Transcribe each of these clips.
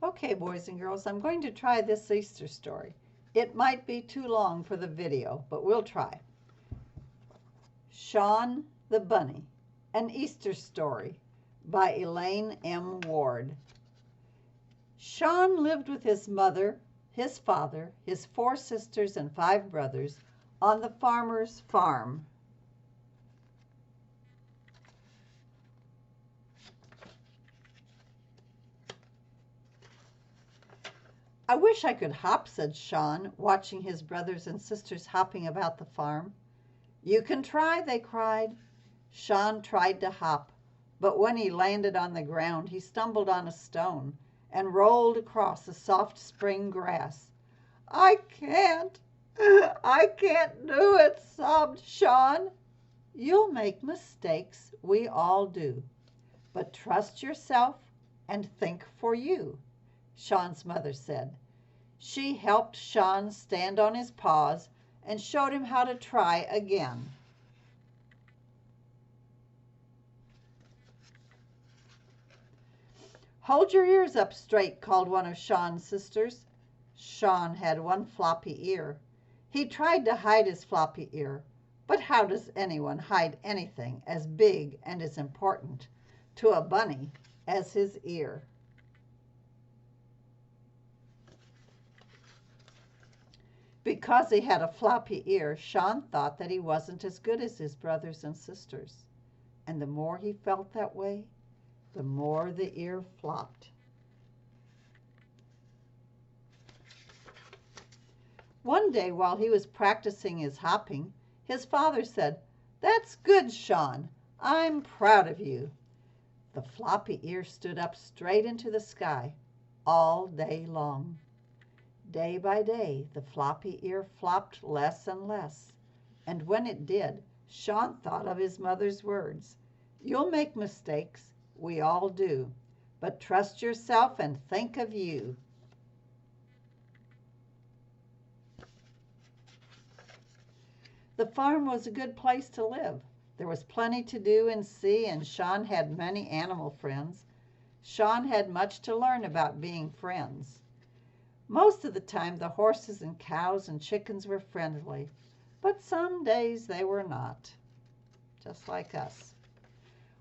Okay, boys and girls, I'm going to try this Easter story. It might be too long for the video, but we'll try. Sean the Bunny, an Easter story by Elaine M. Ward. Sean lived with his mother, his father, his 4 sisters, and 5 brothers on the farmer's farm. I wish I could hop, said Sean, watching his brothers and sisters hopping about the farm. You can try, they cried. Sean tried to hop, but when he landed on the ground, he stumbled on a stone and rolled across the soft spring grass. I can't do it, sobbed Sean. You'll make mistakes, we all do, but trust yourself and think for you, Sean's mother said. She helped Sean stand on his paws and showed him how to try again. Hold your ears up straight, called one of Sean's sisters. Sean had one floppy ear. He tried to hide his floppy ear, but how does anyone hide anything as big and as important to a bunny as his ear? Because he had a floppy ear, Sean thought that he wasn't as good as his brothers and sisters. And the more he felt that way, the more the ear flopped. One day while he was practicing his hopping, his father said, "That's good, Sean. I'm proud of you." The floppy ear stood up straight into the sky all day long. Day by day, the floppy ear flopped less and less. And when it did, Sean thought of his mother's words. You'll make mistakes, we all do, but trust yourself and think of you. The farm was a good place to live. There was plenty to do and see, and Sean had many animal friends. Sean had much to learn about being friends. Most of the time, the horses and cows and chickens were friendly, but some days they were not, just like us.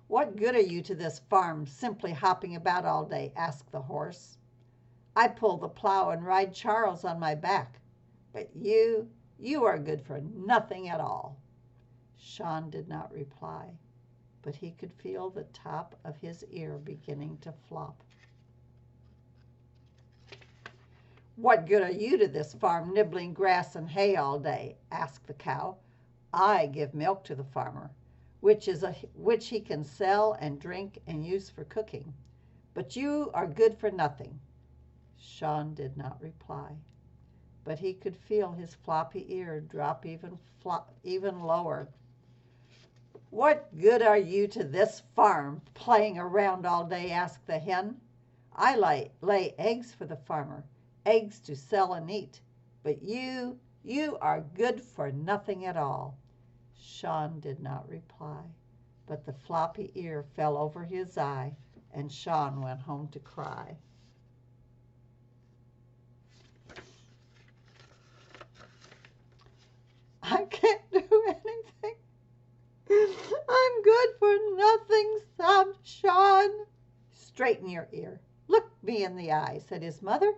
What good are you to this farm, simply hopping about all day? Asked the horse. I pull the plow and ride Charles on my back, but you are good for nothing at all. Sean did not reply, but he could feel the top of his ear beginning to flop. What good are you to this farm, nibbling grass and hay all day? Asked the cow. I give milk to the farmer, which he can sell and drink and use for cooking. But you are good for nothing. Sean did not reply, but he could feel his floppy ear drop even lower. What good are you to this farm, playing around all day? Asked the hen. I lay eggs for the farmer, eggs to sell and eat, but you are good for nothing at all. Sean did not reply, but the floppy ear fell over his eye, and Sean went home to cry. I can't do anything. I'm good for nothing, sobbed Sean. Straighten your ear. Look me in the eye, said his mother.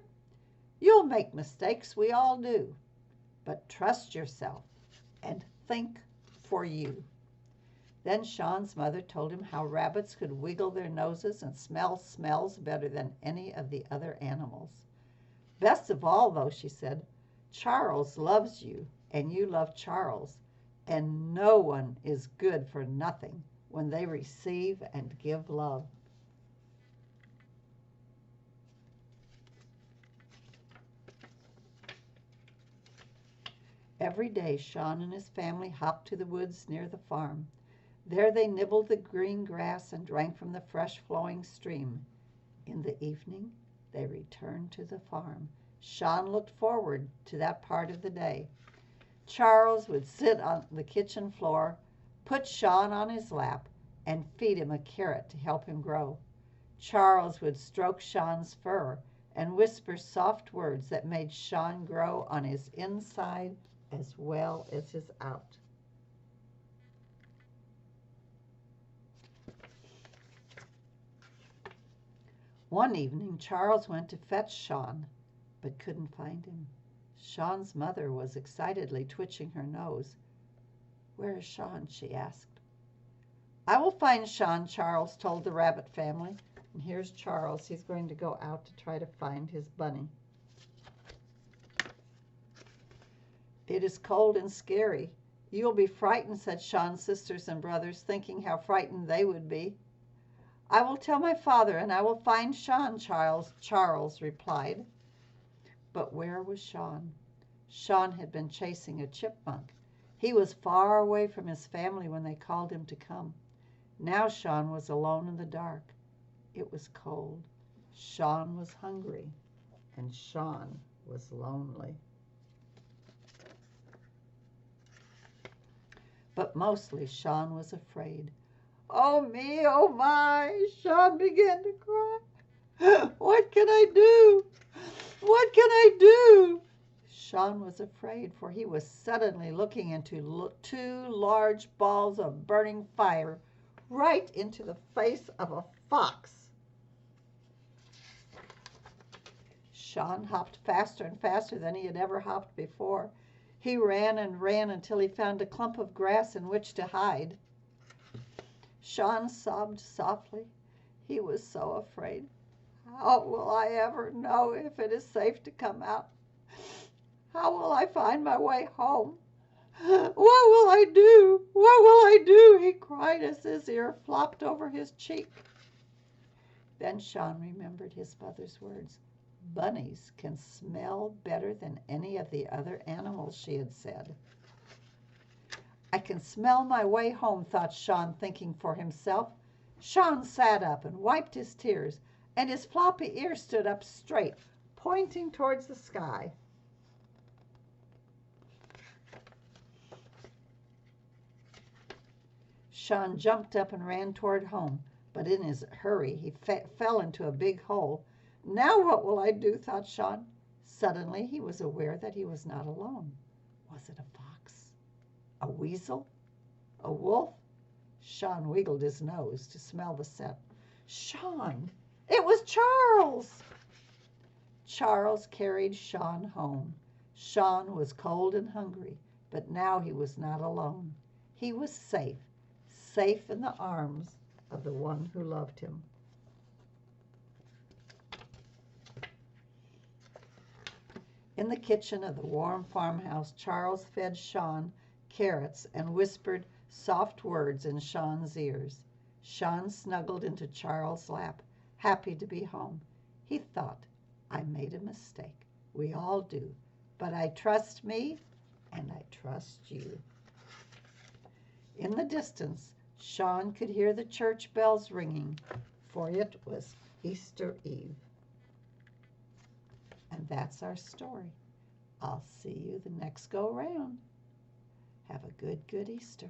You'll make mistakes, we all do, but trust yourself and think for you. Then Sean's mother told him how rabbits could wiggle their noses and smell smells better than any of the other animals. Best of all, though, she said, Charles loves you and you love Charles, and no one is good for nothing when they receive and give love. Every day, Sean and his family hopped to the woods near the farm. There they nibbled the green grass and drank from the fresh flowing stream. In the evening, they returned to the farm. Sean looked forward to that part of the day. Charles would sit on the kitchen floor, put Sean on his lap, and feed him a carrot to help him grow. Charles would stroke Sean's fur and whisper soft words that made Sean grow on his inside as well as his out. One evening, Charles went to fetch Sean, but couldn't find him. Sean's mother was excitedly twitching her nose. "Where is Sean?" she asked. "I will find Sean," Charles told the rabbit family. And here's Charles. He's going to go out to try to find his bunny. "It is cold and scary. You will be frightened," said Sean's sisters and brothers, thinking how frightened they would be. "I will tell my father, and I will find Sean," Charles replied. But where was Sean? Sean had been chasing a chipmunk. He was far away from his family when they called him to come. Now Sean was alone in the dark. It was cold. Sean was hungry. And Sean was lonely. But mostly Sean was afraid. "Oh me, oh my," Sean began to cry. "What can I do? What can I do?" Sean was afraid, for he was suddenly looking into two large balls of burning fire right into the face of a fox. Sean hopped faster and faster than he had ever hopped before. He ran and ran until he found a clump of grass in which to hide. Sean sobbed softly. He was so afraid. "How will I ever know if it is safe to come out? How will I find my way home? What will I do? What will I do?" he cried as his ear flopped over his cheek. Then Sean remembered his mother's words. "Bunnies can smell better than any of the other animals," she had said. "I can smell my way home," thought Sean, thinking for himself. Sean sat up and wiped his tears, and his floppy ears stood up straight, pointing towards the sky. Sean jumped up and ran toward home, but in his hurry he fell into a big hole. "Now what will I do?" thought Sean. Suddenly he was aware that he was not alone. Was it a fox? A weasel? A wolf? Sean wiggled his nose to smell the scent. Sean! It was Charles! Charles carried Sean home. Sean was cold and hungry, but now he was not alone. He was safe, safe in the arms of the one who loved him. In the kitchen of the warm farmhouse, Charles fed Sean carrots and whispered soft words in Sean's ears. Sean snuggled into Charles' lap, happy to be home. He thought, "I made a mistake. We all do. But I trust me, and I trust you." In the distance, Sean could hear the church bells ringing, for it was Easter Eve. And that's our story. I'll see you the next go round. Have a good Easter.